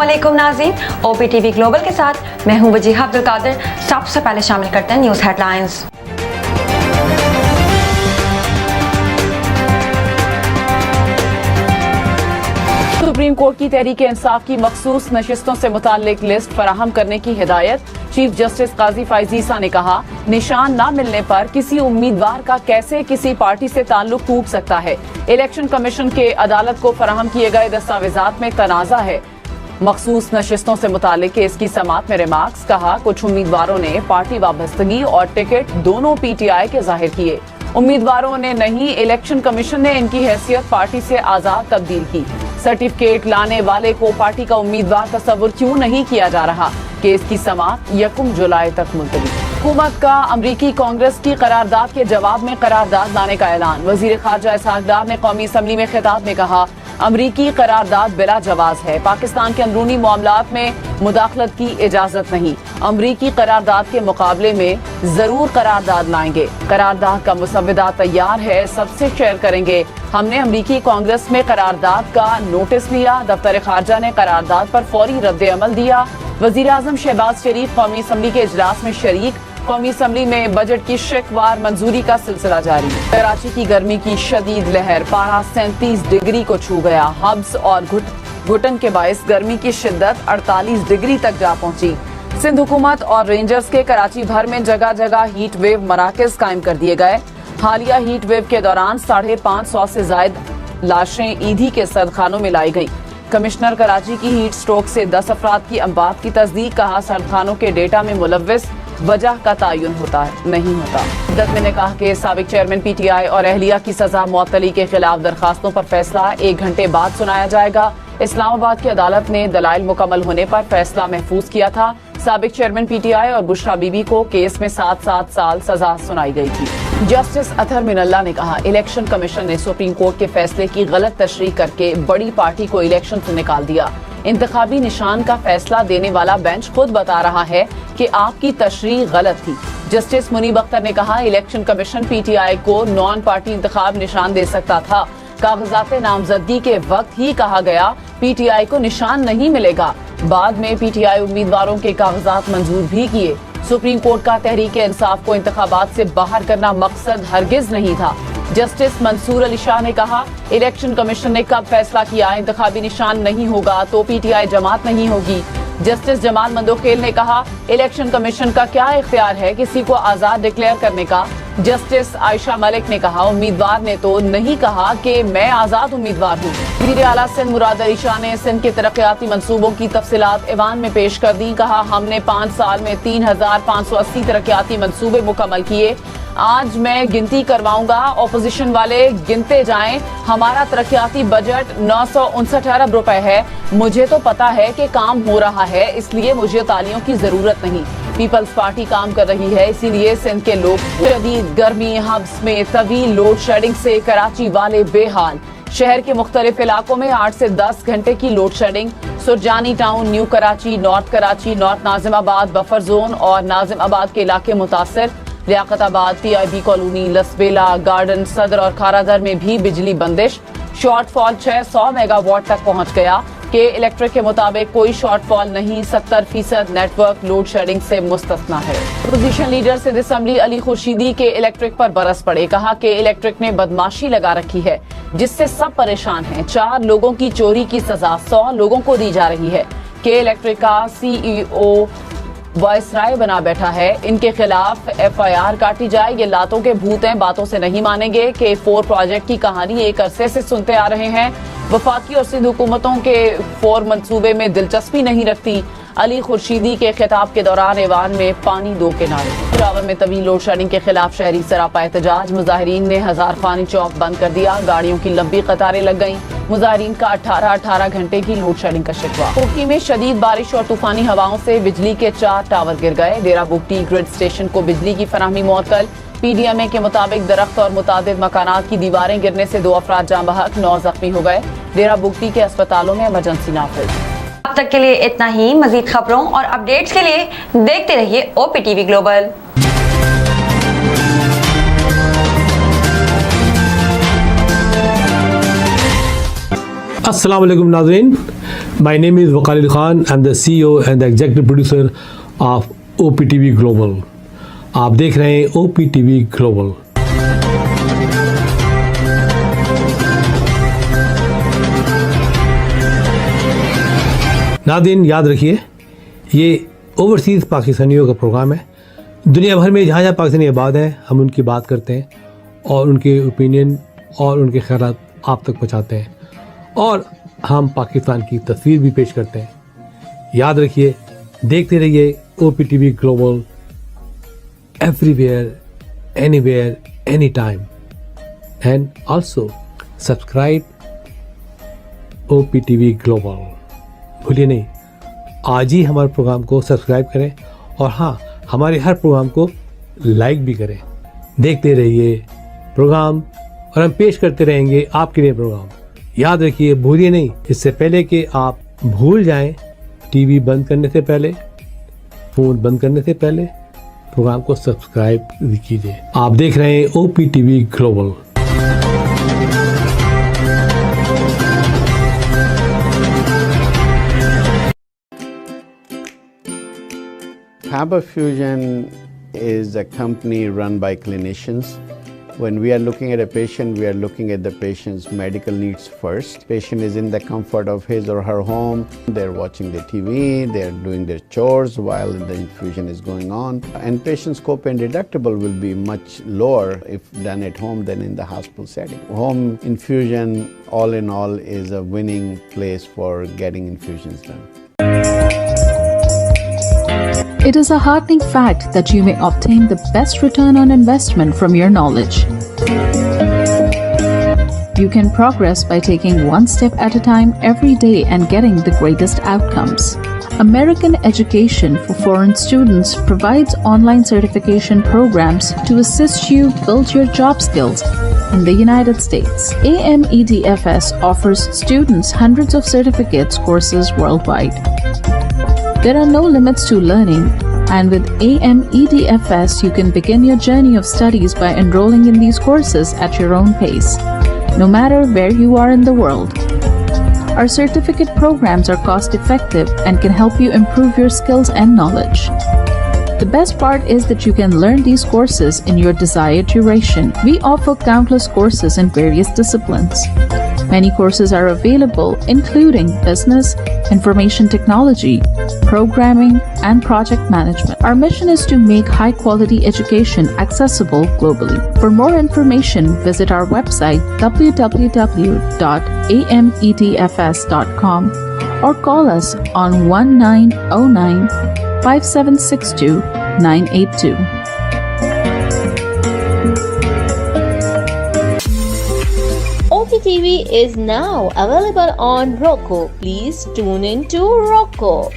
अस्सलामुअलैकुम नाज़रीन, OPTV global के साथ मैं हूं वजीहा अब्दुल कादिर। सबसे पहले शामिल करते हैं न्यूज़ हेडलाइंस। सुप्रीम कोर्ट की तहरीक इंसाफ की मखसूस नशिस्तों से मुताल्लिक लिस्ट फराहम करने की हिदायत। चीफ जस्टिस काजी फाइज ईसा ने कहा, निशान न मिलने पर किसी उम्मीदवार का कैसे किसी पार्टी से ताल्लुक टूट सकता है। इलेक्शन कमीशन के अदालत को फराहम किए गए दस्तावेजात में तनाज़ा है। मखसूस नशिस्तों से मुताल्लिक केस की समाअत में रिमार्क्स। कहा, कुछ उम्मीदवारों ने पार्टी वाबस्तगी और टिकट दोनों PTI के जाहिर किए। उम्मीदवारों ने नहीं, इलेक्शन कमीशन ने इनकी हैसियत पार्टी से आजाद तब्दील की। सर्टिफिकेट लाने वाले को पार्टी का उम्मीदवार तस्वुर क्यों नहीं किया जा रहा। केस की समाअत 1 जुलाई तक मुलतवी। हुकूमत का अमरीकी कांग्रेस की करारदाद के जवाब में करारदाद लाने का ऐलान। वजीर खारजा इसहाक डार ने कौमी असम्बली में खिताब में कहा, अमरीकी करारदाद बिला जवाज है। पाकिस्तान के अंदरूनी मामलात में मुदाखलत की इजाजत नहीं। अमरीकी करारदाद के मुकाबले में जरूर करारदाद लाएंगे। करारदाद का मुसव्वदा तैयार है, सबसे शेयर करेंगे। हमने अमरीकी कांग्रेस में करारदाद का नोटिस लिया। दफ्तर खारजा ने करारदाद पर फौरी रद्द अमल दिया। वजीर आजम शहबाज शरीफ कौमी असम्बली के इजलास में शरीक। कौमी असम्बली में बजट की शिकवार मंजूरी का सिलसिला जारी। कराची की गर्मी की शदीद लहर, पारा 37 डिग्री को छू गया। हब्स और घुटन के बायस गर्मी की शिद्दत 48 डिग्री तक जा पहुंची। सिंध हुकूमत और रेंजर्स के कराची भर में जगह जगह हीट वेव मराकज कायम कर दिए गए। हालिया हीट वेव के दौरान 550 से ज्यादा लाशें ईदी के सदखानों में लाई गईं। कमिश्नर कराची की हीट स्ट्रोक से 10 अफराद की अमवात की तस्दीक। कहा, सदखानों के डेटा में मुलव्विस वजह का तयन नहीं होता। अदालत ने कहा कि साबिक चेयरमैन PTI और अहलिया की सजा मुअत्तली के खिलाफ दरखास्तों पर फैसला 1 घंटे बाद सुनाया जाएगा। इस्लामाबाद की अदालत ने दलाइल मुकम्मल होने पर फैसला महफूज किया था। साबिक चेयरमैन PTI और बुशरा बीबी को केस में 7-7 साल सजा सुनाई गई थी। जस्टिस अतहर मिनल्ला ने कहा, इलेक्शन कमीशन ने सुप्रीम कोर्ट के फैसले की गलत तशरीह करके बड़ी पार्टी को इलेक्शन से निकाल दिया। इंतखाबी निशान का फैसला देने वाला बेंच खुद बता रहा है कि आपकी तशरीह गलत थी। जस्टिस मुनीब अख्तर ने कहा, इलेक्शन कमीशन PTI को नॉन पार्टी इंतखाब निशान दे सकता था। कागजात नामजदगी के वक्त ही कहा गया PTI को निशान नहीं मिलेगा। बाद में PTI उम्मीदवारों के कागजात मंजूर भी किए। सुप्रीम कोर्ट का तहरीक इंसाफ को इंतखाबात से बाहर करना मकसद हरगिज नहीं था। जस्टिस मंसूर अली शाह ने कहा, इलेक्शन कमीशन ने कब फैसला किया इंतखाबी निशान नहीं होगा तो PTI जमात नहीं होगी। जस्टिस जमाल मंदोखेल ने कहा, इलेक्शन कमीशन का क्या इख्तियार है किसी को आजाद डिक्लेयर करने का। जस्टिस आयशा मलिक ने कहा, उम्मीदवार ने तो नहीं कहा कि मैं आजाद उम्मीदवार हूँ। वज़ीर आला सिंध मुराद अली शाह ने सिंध के तरक्याती मंसूबों की तफसीलात ऐवान में पेश कर दी। कहा, हमने 5 साल में 3580 तरक्याती मंसूबे मुकम्मल किए। आज मैं गिनती करवाऊंगा, ऑपोजिशन वाले गिनते जाएं। हमारा तरक्याती बजट 959 अरब रुपए है। मुझे तो पता है कि काम हो रहा है, इसलिए मुझे तालियों की जरूरत नहीं। पीपल्स पार्टी काम कर रही है, इसीलिए सिंध के लोग शदीद गर्मी, हब्स में तवील लोड शेडिंग से कराची वाले बेहाल। शहर के मुख्तलिफ इलाकों में 8 से 10 घंटे की load shedding. Surjani town, new Karachi, north Nazimabad, buffer zone और नाजिमाबाद के इलाके मुतासर। Liaquatabad, PIB colony, Lasbela garden, सदर और खारादर में भी बिजली बंदिश। शॉर्टफॉल 600 मेगावाट तक पहुंच गया। के इलेक्ट्रिक के मुताबिक कोई शॉर्टफॉल नहीं, 70% नेटवर्क लोड शेडिंग से मुस्तस्ना है। Opposition leader Sindh assembly Ali Khurshidi के इलेक्ट्रिक पर बरस पड़े। कहा कि इलेक्ट्रिक ने बदमाशी लगा रखी है जिससे सब परेशान हैं। 4 लोगों की चोरी की सजा 100 लोगों को दी जा रही है। के इलेक्ट्रिक का CEO वायसराय बना बैठा है। इनके खिलाफ FIR काटी जाए। ये लातों के भूत हैं, बातों से नहीं मानेंगे। K4 प्रोजेक्ट की कहानी एक अरसे से सुनते आ रहे हैं। वफाकी और सिंध हुकूमतों के 4 मंसूबे में दिलचस्पी नहीं रखती। अली खुर्शीदी के खिताब के दौरान ऐवान में पानी दो के नारे। रावल में तवील लोड शेडिंग के खिलाफ शहरी सरापा एहतजाज। मुजाहिरीन ने हजार खानी चौक बंद कर दिया। गाड़ियों की लंबी कतारें लग गईं। मुजाहिरीन का 18 घंटे की लोड शेडिंग का शिकवा। कोकी में शदीद बारिश और तूफानी हवाओं से बिजली के 4 टावर गिर गए। डेरा बुगटी ग्रिड स्टेशन को बिजली की फराहमी मुअत्तल। PDMA के मुताबिक दरख्त और मुतादिद मकानात की दीवारें गिरने से 2 अफराद जाँ बहक, 9 जख्मी हो गए। डेरा बुगटी के अस्पतालों में इमरजेंसी नाफिज। अब तक के लिए इतना ही। मजीद खबरों और अपडेट्स के लिए देखते रहिए OPTV ग्लोबल। अस्सलाम वालेकुम नाज़रीन, My name is Waqar Khan. I'm the CEO and the executive producer of OPTV Global. आप देख रहे हैं OPTV Global. नाज़रीन याद रखिए, ये ओवरसीज़ पाकिस्तानियों का प्रोग्राम है. दुनिया भर में जहाँ जहाँ पाकिस्तानी आबाद हैं, हम उनकी बात करते हैं और उनके ओपिनियन और उनके ख्यालात आप तक पहुँचाते हैं, और हम पाकिस्तान की तस्वीर भी पेश करते हैं. याद रखिए, देखते रहिए OPTV global, everywhere, anywhere, any time, and also subscribe OPTV global. भूलिए नहीं, आज ही हमारे प्रोग्राम को सब्सक्राइब करें, और हाँ, हमारे हर प्रोग्राम को लाइक भी करें. देखते रहिए प्रोग्राम, और हम पेश करते रहेंगे आपके लिए प्रोग्राम. याद रखिए, भूलिए नहीं, इससे पहले कि आप भूल जाएं, टीवी बंद करने से पहले, फ़ोन बंद करने से पहले प्रोग्राम को सब्सक्राइब कीजिए. आप देख रहे हैं OPTV global. Faber Fusion is a company run by clinicians. When we are looking at a patient, we are looking at the patient's medical needs first. Patient is in the comfort of his or her home. They're watching the TV, they're doing their chores while the infusion is going on. And patient's copay and deductible will be much lower if done at home than in the hospital setting. Home infusion, all in all, is a winning place for getting infusions done. It is a heartening fact that you may obtain the best return on investment from your knowledge. You can progress by taking one step at a time every day and getting the greatest outcomes. American Education for Foreign Students provides online certification programs to assist you build your job skills in the United States. AMEDFS offers students hundreds of certificates courses worldwide. There are no limits to learning, and with AMEDFS, you can begin your journey of studies by enrolling in these courses at your own pace, no matter where you are in the world. Our certificate programs are cost-effective and can help you improve your skills and knowledge. The best part is that you can learn these courses in your desired duration. We offer countless courses in various disciplines. Many courses are available, including business, information technology, programming, and project management. Our mission is to make high-quality education accessible globally. For more information, visit our website www.amedfs.com or call us on 1909-5762-982. OPTV is now available on Roku. Please tune in to Roku.